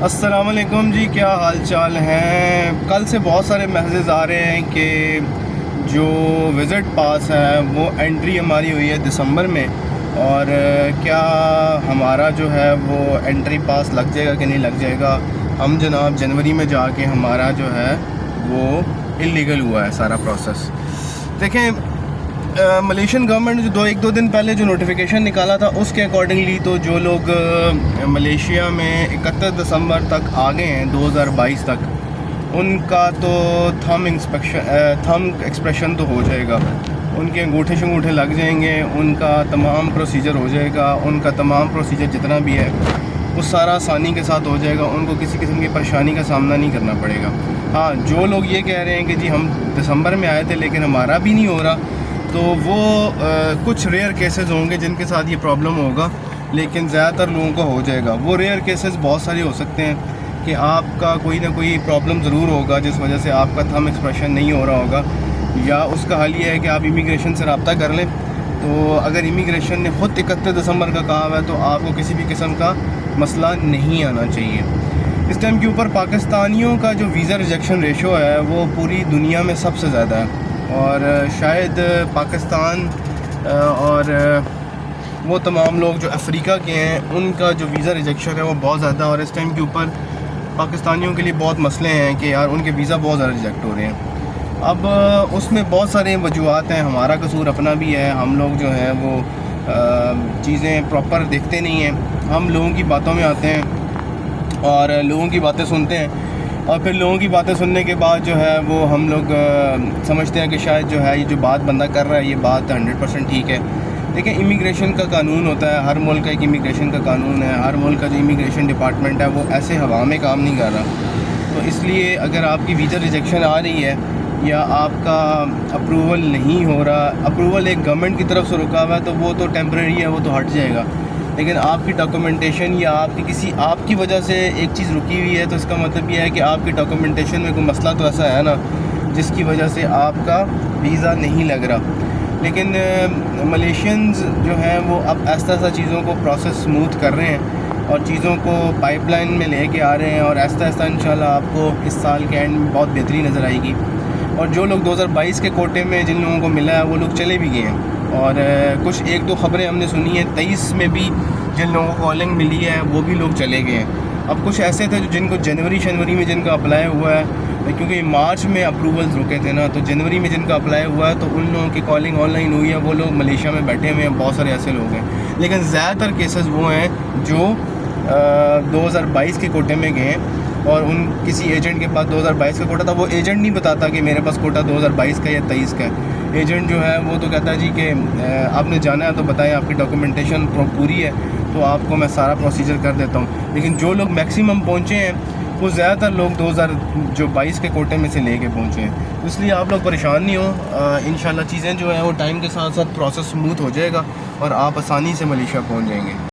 السلام علیکم جی، کیا حال چال ہیں؟ کل سے بہت سارے میسیجز آ رہے ہیں کہ جو وزٹ پاس ہے وہ انٹری ہماری ہوئی ہے دسمبر میں، اور کیا ہمارا جو ہے وہ انٹری پاس لگ جائے گا کہ نہیں لگ جائے گا۔ ہم جناب جنوری میں جا کے ہمارا جو ہے وہ انلیگل ہوا ہے سارا پروسیس۔ دیکھیں، ملیشین گورنمنٹ نے جو ایک دو دن پہلے جو نوٹیفیکیشن نکالا تھا اس کے اکارڈنگلی تو جو لوگ ملیشیا میں 31 دسمبر تک آ گئے ہیں 2022 تک، ان کا تو تھم ایکسپریشن تو ہو جائے گا، ان کے انگوٹھے شنگوٹھے لگ جائیں گے، ان کا تمام پروسیجر ہو جائے گا، ان کا تمام پروسیجر جتنا بھی ہے وہ سارا آسانی کے ساتھ ہو جائے گا، ان کو کسی قسم کی پریشانی کا سامنا نہیں کرنا پڑے گا۔ ہاں، جو لوگ یہ کہہ رہے ہیں کہ جی ہم دسمبر میں آئے تھے لیکن ہمارا بھی نہیں ہو رہا، تو وہ کچھ ریئر کیسز ہوں گے جن کے ساتھ یہ پرابلم ہوگا، لیکن زیادہ تر لوگوں کا ہو جائے گا۔ وہ ریئر کیسز بہت سارے ہو سکتے ہیں کہ آپ کا کوئی نہ کوئی پرابلم ضرور ہوگا جس وجہ سے آپ کا تھم ایکسپریشن نہیں ہو رہا ہوگا، یا اس کا حل یہ ہے کہ آپ امیگریشن سے رابطہ کر لیں۔ تو اگر امیگریشن نے خود 31 دسمبر کا کہا ہوا ہے تو آپ کو کسی بھی قسم کا مسئلہ نہیں آنا چاہیے۔ اس ٹائم کے اوپر پاکستانیوں کا جو ویزا ریجیکشن ریشو ہے وہ پوری دنیا میں سب سے زیادہ ہے، اور شاید پاکستان اور وہ تمام لوگ جو افریقہ کے ہیں ان کا جو ویزا ریجیکشن ہے وہ بہت زیادہ، اور اس ٹائم کے اوپر پاکستانیوں کے لیے بہت مسئلے ہیں کہ یار ان کے ویزا بہت زیادہ ریجیکٹ ہو رہے ہیں۔ اب اس میں بہت سارے وجوہات ہیں، ہمارا قصور اپنا بھی ہے، ہم لوگ جو ہیں وہ چیزیں پراپر دیکھتے نہیں ہیں، ہم لوگوں کی باتوں میں آتے ہیں اور لوگوں کی باتیں سنتے ہیں، اور پھر لوگوں کی باتیں سننے کے بعد جو ہے وہ ہم لوگ سمجھتے ہیں کہ شاید جو ہے یہ جو بات بندہ کر رہا ہے یہ بات 100% ٹھیک ہے۔ دیکھیں، امیگریشن کا قانون ہوتا ہے، ہر ملک کا ایک امیگریشن کا قانون ہے، ہر ملک کا جو امیگریشن ڈپارٹمنٹ ہے وہ ایسے ہوا میں کام نہیں کر رہا۔ تو اس لیے اگر آپ کی ویزا ریجیکشن آ رہی ہے یا آپ کا اپروول نہیں ہو رہا، اپروول ایک گورنمنٹ کی طرف سے رکا ہوا ہے تو وہ تو ٹیمپریری ہے، وہ تو ہٹ جائے گا، لیکن آپ کی ڈاکومنٹیشن یا آپ کی وجہ سے ایک چیز رکی ہوئی ہے تو اس کا مطلب یہ ہے کہ آپ کی ڈاکومنٹیشن میں کوئی مسئلہ تو ایسا ہے نا جس کی وجہ سے آپ کا ویزا نہیں لگ رہا۔ لیکن ملیشینز جو ہیں وہ اب ایسا ایسا چیزوں کو پروسیس سموتھ کر رہے ہیں اور چیزوں کو پائپ لائن میں لے کے آ رہے ہیں، اور آہستہ آہستہ انشاءاللہ آپ کو اس سال کے اینڈ میں بہت بہتری نظر آئے گی۔ اور جو لوگ 2022 کے کوٹے میں جن لوگوں کو ملا ہے وہ لوگ چلے بھی گئے ہیں، اور کچھ ایک دو خبریں ہم نے سنی ہیں 23 میں بھی جن لوگوں کو کالنگ ملی ہے وہ بھی لوگ چلے گئے ہیں۔ اب کچھ ایسے تھے جن کو شنوری میں جن کا اپلائی ہوا ہے، کیونکہ مارچ میں اپروولز رکے تھے نا، تو جنوری میں جن کا اپلائی ہوا ہے تو ان لوگوں کی کالنگ آن لائن ہوئی ہے، وہ لوگ ملیشیا میں بیٹھے ہوئے ہیں، بہت سارے ایسے لوگ ہیں۔ لیکن زیادہ تر کیسز وہ ہیں جو 2022 کے کوٹے میں گئے ہیں، اور ان کسی ایجنٹ کے پاس 2022 کا کوٹا تھا، وہ ایجنٹ نہیں بتاتا کہ میرے پاس کوٹا 2022 کا یا 23 کا ہے۔ ایجنٹ جو ہے وہ تو کہتا ہے جی کہ آپ نے جانا ہے تو بتائیں، آپ کی ڈاکومنٹیشن پوری ہے تو آپ کو میں سارا پروسیجر کر دیتا ہوں۔ لیکن جو لوگ میکسیمم پہنچے ہیں وہ زیادہ تر لوگ 2022 کے کوٹے میں سے لے کے پہنچے ہیں، اس لیے آپ لوگ پریشان نہیں ہوں، انشاءاللہ چیزیں جو ہیں وہ ٹائم کے ساتھ ساتھ پروسیس سموتھ ہو جائے گا اور آپ آسانی سے ملیشیا پہنچ جائیں گے۔